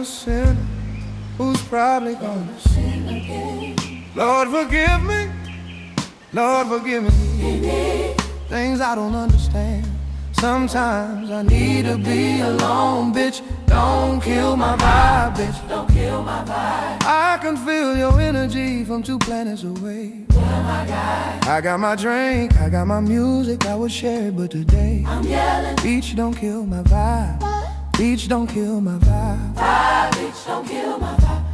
sinner who's probably gonna sin again. Lord, forgive me. Lord, forgive me. Things I don't understand. Sometimes I need to be alone, bitch. Don't kill my vibe, bitch. Don't kill my vibe. I can feel your energy from 2 planets away. You're my guy. I got my drink, I got my music, I would share it, but today I'm yelling. Beach, don't kill my vibe. Beach, don't kill my vibe. Beach, don't kill my vibe.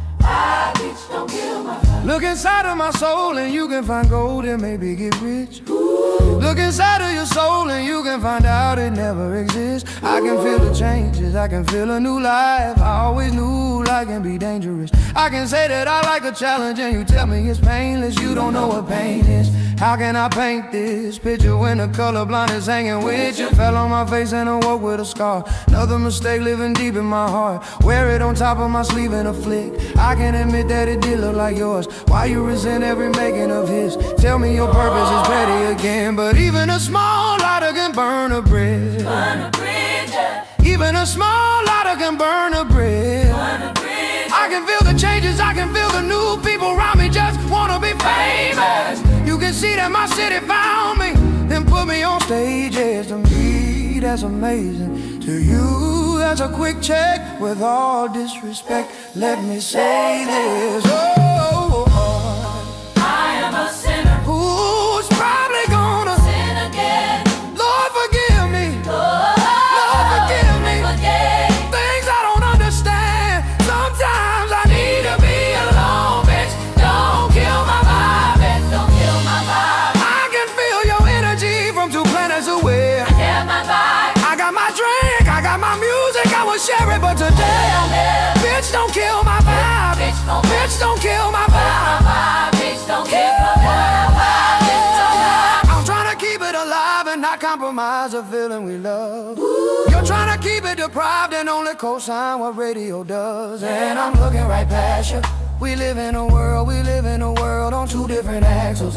Beach, don't kill my vibe. Look inside of my soul and you can find gold and maybe get rich. Look inside of your soul and you can find out it never exists. I can feel the changes, I can feel a new life. I always knew life can be dangerous. I can say that I like a challenge and you tell me it's painless. You don't know what pain is. How can I paint this picture when the colorblind is hanging with you? Fell on my face and awoke with a scar. Another mistake living deep in my heart. Wear it on top of my sleeve in a flick. I can admit that it did look like yours. Why you resent every making of his? Tell me your purpose is petty again. But even a small lighter can burn a bridge. Burn a bridge, yeah. Even a small lighter can burn a bridge. Burn a bridge. I can feel the changes, I can feel the new people around me just wanna be famous. You can see that my city found me and put me on stages. To me, that's amazing. To you, that's a quick check. With all disrespect, let me say this. I am a sinner who's probably gonna sin again. Lord, forgive me. Lord, forgive me. Things I don't understand. Sometimes I need to be alone, bitch. Don't kill my vibe, bitch. Don't kill my vibe. I can feel your energy from 2 planets away. I get my vibe. I got my drink, I got my music, I will share it, but today bitch, don't kill my vibe. Bitch, don't kill my vibe. Bitch, don't kill my vibe. I'm trying to keep it alive and not compromise the feeling we love. You're trying to keep it deprived and only co-sign what radio does. And I'm looking right past you. We live in a world on 2 different axles.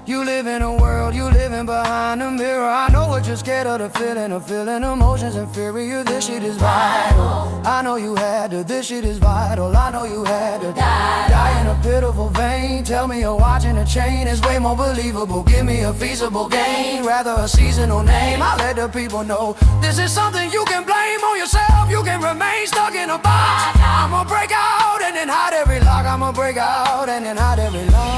You live in a world, you living behind the mirror. I know what you're scared of feeling emotions inferior. This shit is vital. I know you had to, this shit is vital. I know you had to die in a pitiful vein. Tell me you're watching a chain, it's way more believable. Give me a feasible gain, rather a seasonal name. I let the people know this is something you can blame on yourself. You can remain stuck in a box. I'ma break out and then hide every lock. I'ma break out and then hide every lock.